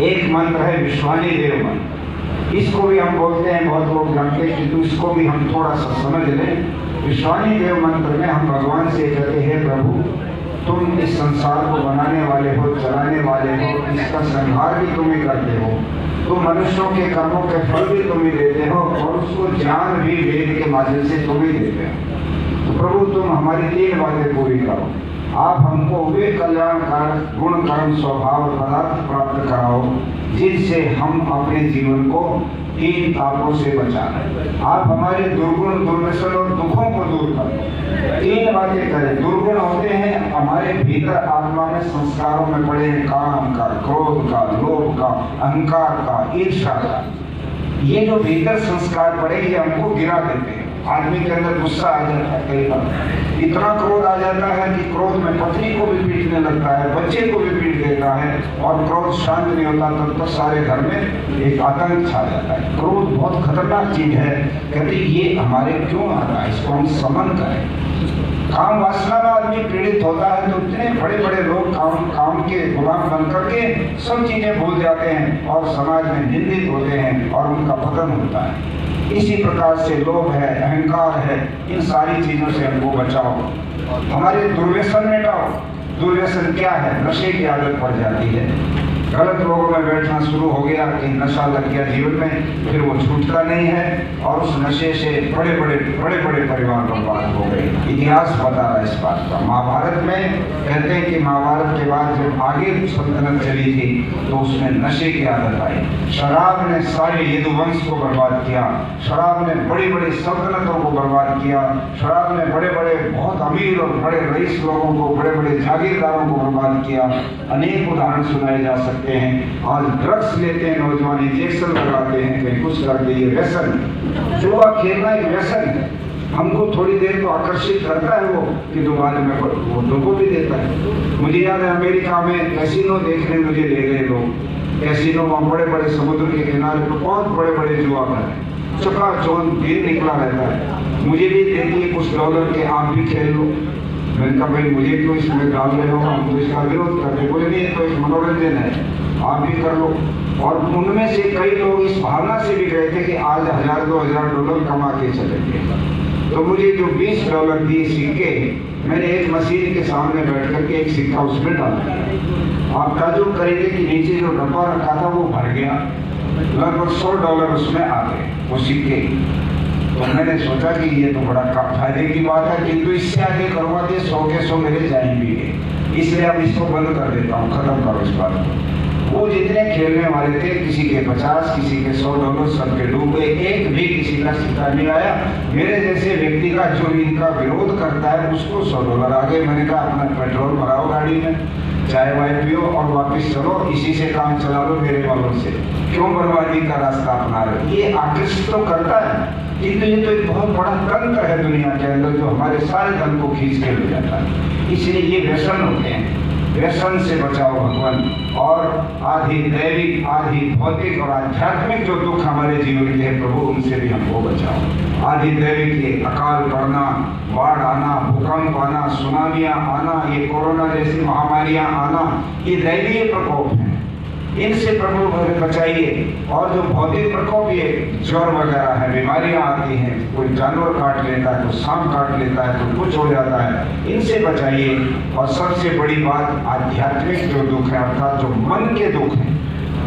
एक मंत्र है विश्वानी देव मंत्र, इसको भी हम बोलते हैं, बहुत लोग जानते हैं, किंतु इसको भी हम थोड़ा सा समझ लें। विश्वानी देव मंत्र में हम भगवान से कहते हैं, प्रभु तुम इस संसार को बनाने वाले हो, चलाने वाले हो, इसका संहार भी तुम ही करते हो, तुम मनुष्यों के कर्मों के फल भी तुम ही देते हो और उसको ज्ञान भी वेद के माध्यम से तुम ही देते हो। तो प्रभु तुम हमारी 3 बातें पूरी करो। आप हमको वे कल्याणकार गुण कर्म स्वभाव पदार्थ प्राप्त कराओ जिनसे हम अपने जीवन को 3 तापों से बचाएं। आप हमारे दुर्गुण दुर्व्यसन और दुखों को दूर करें। 3 बातें करें। दुर्गुण होते हैं हमारे भीतर आत्मा में संस्कारों में पड़े हैं, काम का, क्रोध का, लोभ का, अहंकार का, ईर्ष्या का। ये जो भीतर संस्कार पड़े ये हमको गिरा देते हैं। आदमी के अंदर गुस्सा आ जाता है, कई बार इतना क्रोध आ जाता है कि क्रोध में पत्नी को भी पीटने लगता है, बच्चे को भी पीट देता है, और क्रोध शांत नहीं होता तब तो सारे घर में एक आतंक छा जाता है। क्रोध बहुत खतरनाक चीज है। कहते ये हमारे क्यों आता है, इसको हम समन करें। काम वासना में आदमी पीड़ित होता है तो इतने बड़े बड़े लोग काम के गुलाम बन करके सब चीजें भूल जाते हैं और समाज में निंदित होते हैं और उनका पतन होता है। इसी प्रकार से लोभ है, अहंकार है, इन सारी चीजों से हमको बचाओ। हमारे दुर्व्यसन मिटाओ। दुर्व्यसन क्या है? नशे की आदत पड़ जाती है, गलत लोगों में बैठना शुरू हो गया, कि नशा लग गया जीवन में, फिर वो छूटता नहीं है और उस नशे से बड़े बड़े परिवार बर्बाद हो गए। इतिहास बता रहा है इस बात का। महाभारत में कहते हैं कि महाभारत के बाद जब आगे सल्तनत चली थी तो उसमें नशे की आदत आई। शराब ने सारे यदुवंश को बर्बाद किया, शराब ने बड़ी बड़ी सल्तनतों को बर्बाद किया, शराब ने बड़े बड़े बहुत अमीर और बड़े रईस लोगों को, बड़े बड़े जागीरदारों को बर्बाद किया। अनेक उदाहरण सुनाए जा सकते हैं। आज ड्रग्स लेते हैं नौजवान, इंजेक्शन लगाते हैं, कहीं कुछ करते हैं। व्यसन, जुआ खेलना एक व्यसन है। हमको थोड़ी देर तो आकर्षित करता है वो, कि दोबारा में वो लोगों भी देता है। मुझे याद है अमेरिका में कैसीनो देखने मुझे ले गए लोग। कैसीनो वहाँ बड़े बड़े समुद्र के किनारे पर बहुत बड़े बड़े जुआ घर है, चकाचौंध दिन निकला रहता है। मुझे भी देती है कुछ डॉलर के, आप भी खेल लो। मैंने कहा भाई मुझे क्यों इसमें डाल रहे हो, हम तो इसका विरोध करते। बोले नहीं तो एक मनोरंजन है, आप भी कर लो। और उनमें से कई लोग इस भावना से भी गए थे कि आज 1000-2000 डॉलर कमा के चलेंगे। तो मुझे जो $20 दिए सिक्के, मैंने एक मशीन के सामने बैठ करके एक सिक्का उसमें डाल दिया। आप ताजुब करेंगे कि नीचे जो डब्बा रखा था वो भर गया, लगभग $100 उसमें आ गए वो सिक्के। तो मैंने सोचा कि ये तो बड़ा फायदे की बात है, किंतु इससे आगे करवाते 100 के 100 मेरे जाएंगे, इसलिए अब इसको बंद कर देता हूँ, खत्म करो इस बात को। वो जितने खेलने वाले थे, किसी के 50, किसी के $100, सबके डूब गए। एक भी किसी का सिक्का नहीं आया। मेरे जैसे व्यक्ति का जो इनका विरोध करता है उसको $100 आ गए। मैंने कहा अपना पेट्रोल भराओ गाड़ी में, चाय वाय पियो और वापस चलो, इसी से काम चला लो मेरे वालों से, क्यों बर्बादी का रास्ता अपना रहे। ये आकर्षित तो करता है, किंतु ये तो एक बहुत बड़ा तंत्र है दुनिया के अंदर जो हमारे सारे धन को खींच के ले जाता है। इसलिए ये व्यसन होते हैं। व्यसन से बचाओ भगवान। और आधि दैविक, आधि भौतिक और आध्यात्मिक जो दुख हमारे जीवन के हैं प्रभु, उनसे भी हमको बचाओ। आधि दैविक ये अकाल पड़ना, बाढ़ आना, भूकंप आना, सुनामियां आना, ये कोरोना जैसी महामारियां आना, ये दैवीय प्रकोप है, इनसे प्रभु बचाइए। और जो भौतिक प्रकोप, ये ज्वर वगैरह है, बीमारियां आती हैं, कोई जानवर काट लेता है, तो सांप काट लेता है, तो कुछ हो जाता है, इनसे बचाइए। और सबसे बड़ी बात आध्यात्मिक जो दुख है, अर्थात जो मन के दुख है।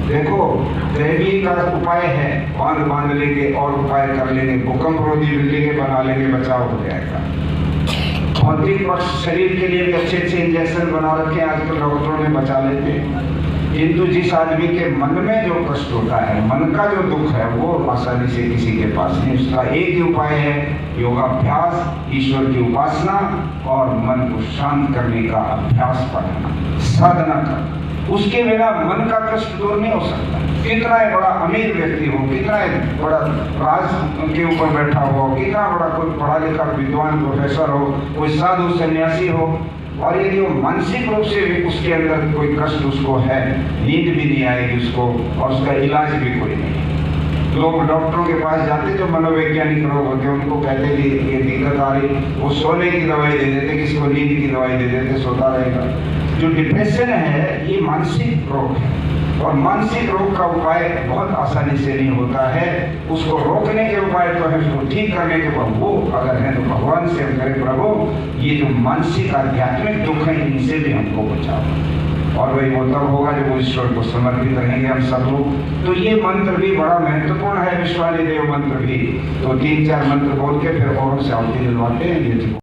देखो दैवीय का उपाय है, बांध लेंगे और उपाय कर लेंगे, भूकंप रोधी बिल्डिंगें बना लेंगे, बचाव हो जाएगा। भौतिक पक्ष शरीर के लिए भी अच्छे इंजेक्शन बना रखे आजकल डॉक्टरों ने, बचा लेते हैं। किंतु जिस आदमी के मन में जो कष्ट होता है, मन का जो दुख है, वो आसानी से किसी के पास नहीं। उसका एक ही उपाय है, योगाभ्यास, ईश्वर की उपासना और मन को शांत करने का अभ्यास करना, साधना करना। उसके बिना मन का कष्ट दूर नहीं हो सकता। कितना बड़ा अमीर व्यक्ति हो, कितना बड़ा राज के ऊपर बैठा हो, कितना बड़ा कोई पढ़ा लिखा विद्वान प्रोफेसर हो, कोई साधु सन्यासी हो, और यदि वो मानसिक रूप से भी उसके अंदर कोई कष्ट उसको है, नींद भी नहीं आएगी उसको, और उसका इलाज भी कोई नहीं। लोग डॉक्टरों के पास जाते जो मनोवैज्ञानिक रोग होते हैं, उनको कहते कि ये दिक्कत आ रही, वो सोने की दवाई दे देते, किसी को नींद की दवाई दे देते, सोता रहेगा। जो डिप्रेशन है ये मानसिक रोग है। और मानसिक रोग का उपाय बहुत आसानी से नहीं होता है, उसको रोकने के उपाय तो है, उसको ठीक करने के बाद वो अगर है तो भगवान से हम करें प्रभु ये जो मानसिक आध्यात्मिक दुख है इनसे भी हमको बचाओ। और वही वो तब होगा जब ईश्वर को समर्पित रहेंगे हम सब लोग। तो ये मंत्र भी बड़ा महत्वपूर्ण है, विश्वानी देव मंत्र भी। तो 3-4 मंत्र बोल के फिर और से आहुति दिलवाते हैं।